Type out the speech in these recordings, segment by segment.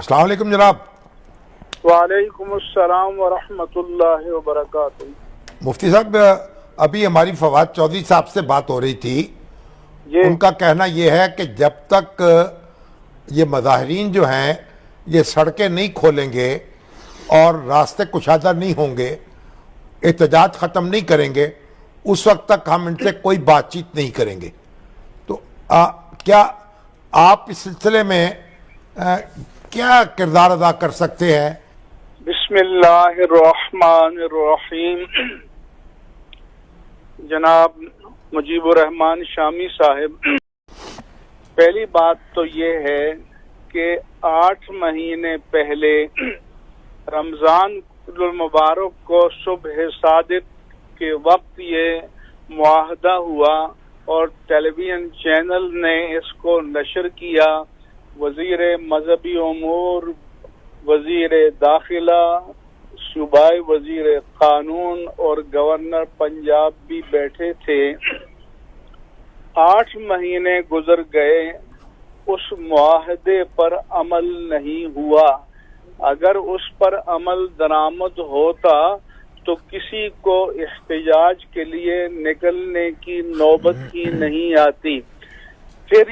السلام علیکم جناب. وعلیکم السلام ورحمۃ اللہ وبرکاتہ. مفتی صاحب ابھی ہماری فواد چودھری صاحب سے بات ہو رہی تھی. ان کا کہنا یہ ہے کہ جب تک یہ مظاہرین جو ہیں یہ سڑکیں نہیں کھولیں گے اور راستے کشادہ نہیں ہوں گے، احتجاج ختم نہیں کریں گے، اس وقت تک ہم ان سے کوئی بات چیت نہیں کریں گے. تو کیا آپ اس سلسلے میں کیا کردار ادا کر سکتے ہیں؟ بسم اللہ الرحمن الرحیم. جناب مجیب الرحمان شامی صاحب، پہلی بات تو یہ ہے کہ 8 مہینے پہلے رمضان المبارک کو صبح صادق کے وقت یہ معاہدہ ہوا اور ٹیلی ویژن چینل نے اس کو نشر کیا. وزیر مذہبی امور، وزیر داخلہ، صوبائی وزیر قانون اور گورنر پنجاب بھی بیٹھے تھے. 8 مہینے گزر گئے، اس معاہدے پر عمل نہیں ہوا. اگر اس پر عمل درآمد ہوتا تو کسی کو احتجاج کے لیے نکلنے کی نوبت ہی نہیں آتی. پھر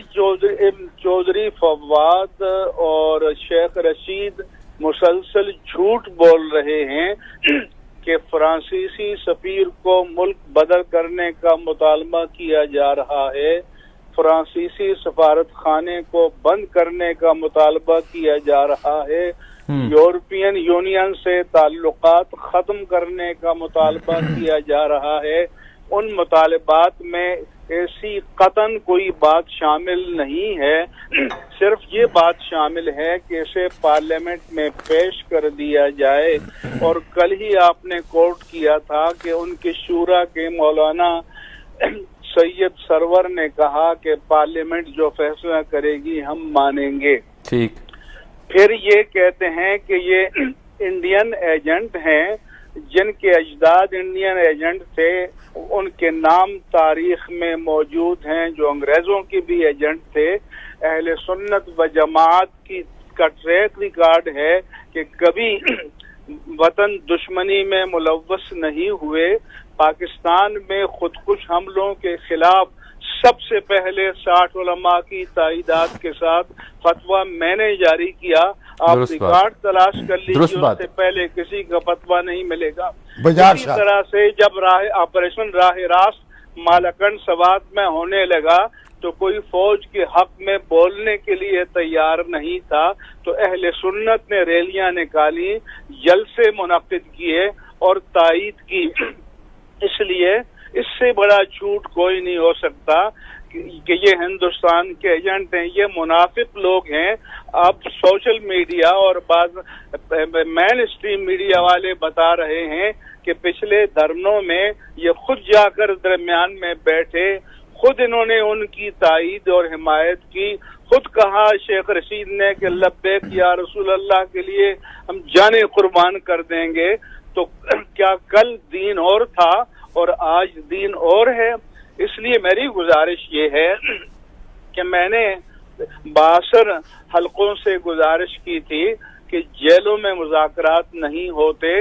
چودھری فواد اور شیخ رشید مسلسل جھوٹ بول رہے ہیں کہ فرانسیسی سفیر کو ملک بدر کرنے کا مطالبہ کیا جا رہا ہے، فرانسیسی سفارت خانے کو بند کرنے کا مطالبہ کیا جا رہا ہے، یورپین یونین سے تعلقات ختم کرنے کا مطالبہ کیا جا رہا ہے. ان مطالبات میں ایسی قطعاً کوئی بات شامل نہیں ہے، صرف یہ بات شامل ہے کہ اسے پارلیمنٹ میں پیش کر دیا جائے. اور کل ہی آپ نے کوٹ کیا تھا کہ ان کے شورا کے مولانا سید سرور نے کہا کہ پارلیمنٹ جو فیصلہ کرے گی ہم مانیں گے. ٹھیک. پھر یہ کہتے ہیں کہ یہ انڈین ایجنٹ ہیں، جن کے اجداد انڈین ایجنٹ تھے ان کے نام تاریخ میں موجود ہیں، جو انگریزوں کے بھی ایجنٹ تھے. اہل سنت و جماعت کا ٹریک ریکارڈ ہے کہ کبھی وطن دشمنی میں ملوث نہیں ہوئے. پاکستان میں خودکش حملوں کے خلاف سب سے پہلے 60 علماء کی تائیدات کے ساتھ فتویٰ میں نے جاری کیا. آپ ریکارڈ تلاش کر لیجیے، اس سے پہلے کسی کا فتویٰ نہیں ملے گا. اسی طرح سے جب آپریشن راہ راست مالاکنڈ سوات میں ہونے لگا تو کوئی فوج کے حق میں بولنے کے لیے تیار نہیں تھا، تو اہل سنت نے ریلیاں نکالی، جلسے منعقد کیے اور تائید کی. اس لیے اس سے بڑا جھوٹ کوئی نہیں ہو سکتا کہ یہ ہندوستان کے ایجنٹ ہیں. یہ منافق لوگ ہیں. اب سوشل میڈیا اور بعض مین اسٹریم میڈیا والے بتا رہے ہیں کہ پچھلے دھرنوں میں یہ خود جا کر درمیان میں بیٹھے، خود انہوں نے ان کی تائید اور حمایت کی. خود کہا شیخ رشید نے کہ لبیک یا رسول اللہ کے لیے ہم جانیں قربان کر دیں گے. تو کیا کل دین اور تھا اور آج دین اور ہے؟ اس لیے میری گزارش یہ ہے کہ میں نے 62 حلقوں سے گزارش کی تھی کہ جیلوں میں مذاکرات نہیں ہوتے.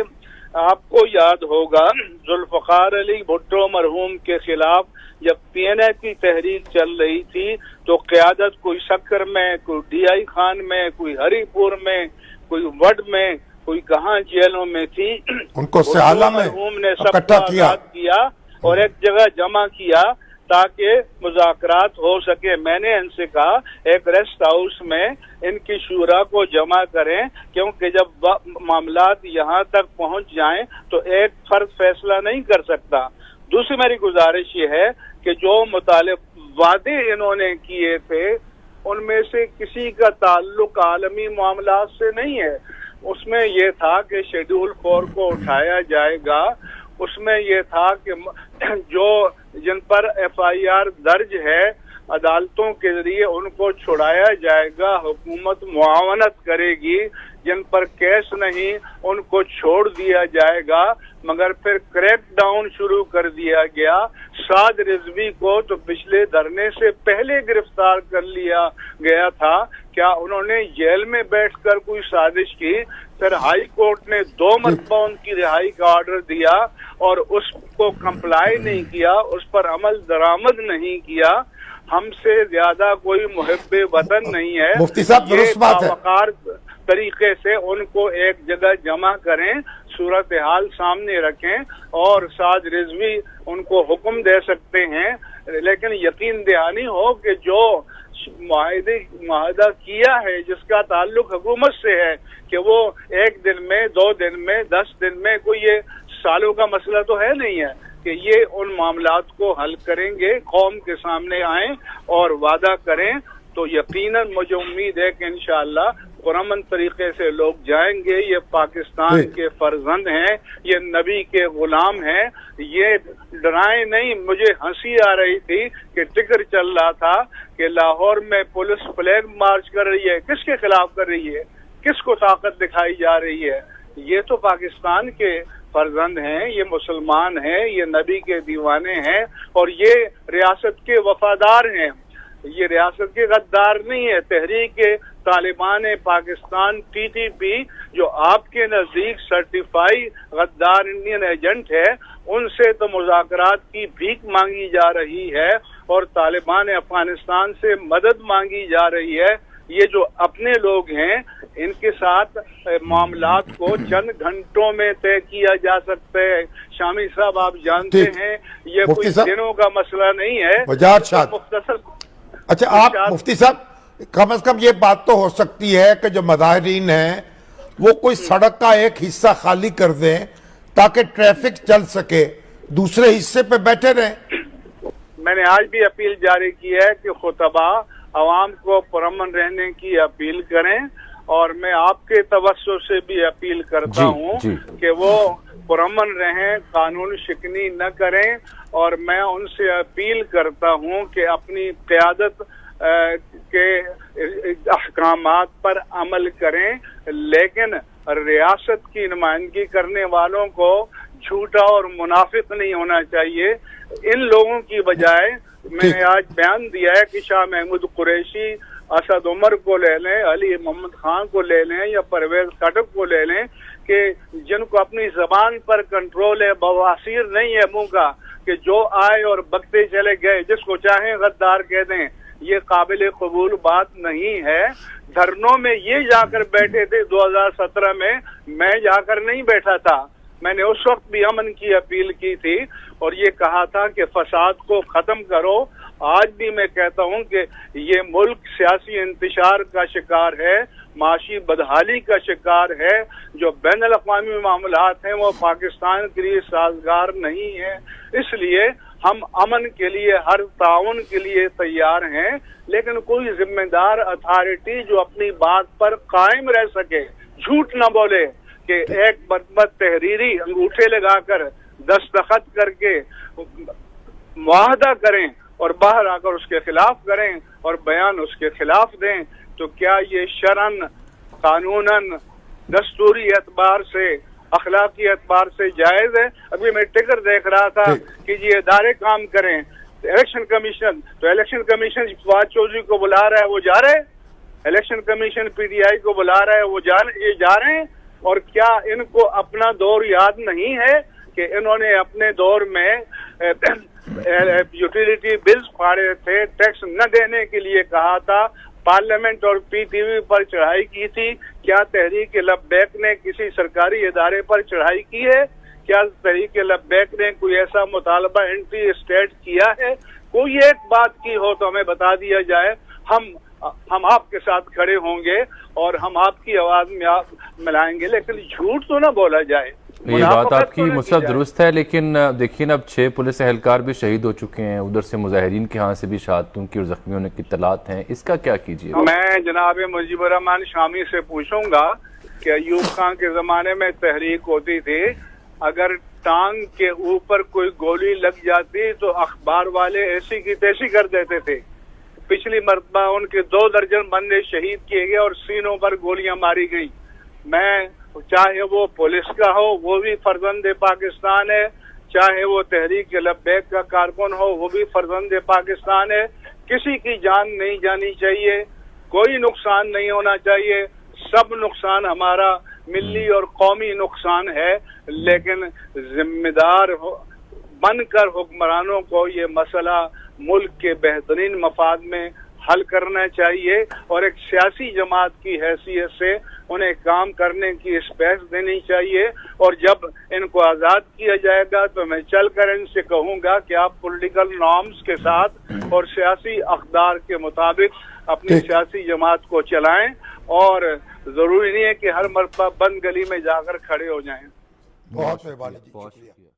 آپ کو یاد ہوگا ذوالفقار علی بھٹو مرحوم کے خلاف جب پی این اے کی تحریک چل رہی تھی تو قیادت کوئی سکر میں، کوئی ڈی آئی خان میں، کوئی ہری پور میں، کوئی وڈ میں، کوئی کہاں جیلوں میں تھی. ان کو سیالہ میں مرحوم نے سب کو آزاد کیا اور ایک جگہ جمع کیا تاکہ مذاکرات ہو سکے. میں نے ان سے کہا ایک ریسٹ ہاؤس میں ان کی شورا کو جمع کریں، کیونکہ جب معاملات یہاں تک پہنچ جائیں تو ایک فرد فیصلہ نہیں کر سکتا. دوسری میری گزارش یہ ہے کہ جو وعدے انہوں نے کیے تھے ان میں سے کسی کا تعلق عالمی معاملات سے نہیں ہے. اس میں یہ تھا کہ شیڈول 4 کو اٹھایا جائے گا، اس میں یہ تھا کہ جو جن پر ایف آئی آر درج ہے अदालतों के जरिए उनको छुड़ाया जाएगा, हुकूमत मुआवनत करेगी, जिन पर केस नहीं उनको छोड़ दिया जाएगा। मगर फिर क्रैक डाउन शुरू कर दिया गया। साद रिजवी को तो पिछले धरने से पहले गिरफ्तार कर लिया गया था। क्या उन्होंने जेल में बैठकर कोई साजिश की? फिर हाई कोर्ट ने 2 मरतबा उनकी रिहाई का ऑर्डर दिया और उसको कंप्लाई नहीं किया, उस पर अमल दरामद नहीं किया। हमसे ज्यादा कोई मुहिब्बे वतन नहीं है। मुफ्ती साहब दुरुस्त बात है। बावकार तरीके से उनको एक जगह जमा करें, सूरत हाल सामने रखें और साद रिजवी उनको हुक्म दे सकते हैं, लेकिन यकीन दहानी हो कि जो मुआहदा किया है जिसका ताल्लुक हुकूमत से है कि वो 1 दिन में, 2 दिन में, 10 दिन में, कोई ये सालों का मसला तो है नहीं है कि ये उन मामलात को हल करेंगे, कौम के सामने आए और वादा करें, तो यकीनन मुझे उम्मीद है कि इंशाअल्लाह पुरअमन तरीके से लोग जाएंगे। ये पाकिस्तान के फर्जंद हैं, ये नबी के गुलाम हैं, ये डराए नहीं। मुझे हंसी आ रही थी कि टिकर चल रहा था कि लाहौर में पुलिस फ्लैग मार्च कर रही है, किसके खिलाफ कर रही है, किसको ताकत दिखाई जा रही है? ये तो पाकिस्तान के फर्जंद हैं, ये मुसलमान हैं, ये नबी के दीवाने हैं और ये रियासत के वफादार हैं, ये रियासत के गद्दार नहीं है। तहरीक तालिबान पाकिस्तान TTP जो आपके नजदीक सर्टिफाई गद्दार इंडियन एजेंट है, उनसे तो मुज़ाकरात की भीख मांगी जा रही है और तालिबान अफगानिस्तान से मदद मांगी जा रही है। ये जो अपने लोग हैं इनके साथ मामलात को चंद घंटों में तय किया जा सकता है। शामी साहब आप जानते हैं ये कोई दिनों का मसला नहीं है। मुख्तसर अच्छा, आप मुफ्ती साहब कम से कम ये बात तो हो सकती है कि जो मज़ाहिरीन हैं वो कोई सड़क का एक हिस्सा खाली कर दें ताकि ट्रैफिक चल सके, दूसरे हिस्से पे बैठे रहें। मैंने आज भी अपील जारी की है कि खुतबा अवाम को पुरअमन रहने की अपील करें और मैं आपके तवज्जो से भी अपील करता हूं कि वो पुरअमन रहें, कानून शिकनी न करें और मैं उनसे अपील करता हूं कि अपनी क़यादत के अहकामात पर अमल करें, लेकिन रियासत की नुमाइंदगी करने वालों को झूठा और मुनाफिक नहीं होना चाहिए। इन लोगों की बजाय मैंने आज बयान दिया है कि शाह महमूद कुरैशी, असद उमर को ले लें, अली मोहम्मद खान को ले लें या परवेज खटक को ले लें कि जिनको अपनी जबान पर कंट्रोल है, बवासीर नहीं है मुंह का कि जो आए और बकते चले गए, जिसको चाहें गद्दार कह दें, ये काबिल कबूल बात नहीं है। धरनों में ये जाकर बैठे थे 2017 में, मैं जाकर नहीं बैठा था। मैंने उस वक्त भी अमन की अपील की थी और ये कहा था कि फसाद को खत्म करो। आज भी मैं कहता हूं कि ये मुल्क सियासी इंतशार का शिकार है, माशी बदहाली का शिकार है। जो बैनुल अक़वामी मामलात हैं वो पाकिस्तान के लिए साजगार नहीं है। इसलिए हम अमन के लिए, हर ताउन के लिए तैयार हैं, लेकिन कोई जिम्मेदार अथॉरिटी जो अपनी बात पर कायम रह सके, झूठ न बोले कि एक बदमत तहरीरी अंगूठे लगाकर दस्तखत करके मुआहदा करें और बाहर आकर उसके खिलाफ करें और बयान उसके खिलाफ दें, तो क्या ये शरन, कानूनन, दस्तूरी एतबार से, अखलाकी एतबार से जायज है? अभी मैं टिकर देख रहा था कि ये इदारे काम करें, इलेक्शन कमीशन, तो इलेक्शन कमीशन फवाद चौधरी को बुला रहा है, वो जा रहे हैं, इलेक्शन कमीशन PTI को बुला रहा है, वो ये जा रहे हैं। और क्या इनको अपना दौर याद नहीं है कि इन्होंने अपने दौर में यूटिलिटी बिल्स फाड़े थे, टैक्स न देने के लिए कहा था, पार्लियामेंट और PTV पर चढ़ाई की थी? क्या तहरीक लब्बैक ने किसी सरकारी इदारे पर चढ़ाई की है? क्या तहरीक लब्बैक ने कोई ऐसा मुतालबा एंटी स्टेट किया है? कोई एक बात की हो तो हमें बता दिया जाए, हम आपके साथ खड़े होंगे और हम आपकी आवाज में आप मिलाएंगे, लेकिन झूठ तो ना बोला जाए। ये बात आपकी मुस्तफ़ दुरुस्त है, लेकिन देखिए ना, अब 6 पुलिस एहलकार भी शहीद हो चुके हैं, उधर से मुजाहिरीन के यहाँ से भी शहादतों की और जख्मी होने की इत्तलात हैं, इसका क्या कीजिए? मैं जनाब मुजीबुर रहमान शामी से पूछूंगा कि अयूब खान के जमाने में तहरीक होती थी, अगर टांग के ऊपर कोई गोली लग जाती तो अखबार वाले ऐसी की तैसी कर देते थे पिछली मरतबा उनके 2 दर्जन बंदे शहीद किए गए और सीनों पर गोलियां मारी गई। मैं चाहे वो पुलिस का हो वो भी फर्जंद पाकिस्तान है, चाहे वो तहरीक लब्बैक का कारकुन हो वो भी फर्जंद पाकिस्तान है। किसी की जान नहीं जानी चाहिए, कोई नुकसान नहीं होना चाहिए, सब नुकसान हमारा मिली और कौमी नुकसान है। लेकिन जिम्मेदार बनकर हुक्मरानों को ये मसला मुल्क के बेहतरीन मफाद में हल करना चाहिए और एक सियासी जमात की हैसियत से उन्हें काम करने की स्पेस देनी चाहिए। और जब इनको आज़ाद किया जाएगा तो मैं चलकर इनसे कहूँगा कि आप पॉलिटिकल नॉर्म्स के साथ और सियासी अक़दार के मुताबिक अपनी सियासी जमात को चलाएं और ज़रूरी नहीं है कि हर मरतबा बंद गली में जाकर खड़े हो जाएं। बहुत मेहरबानी जी। बहुत शुक्रिया।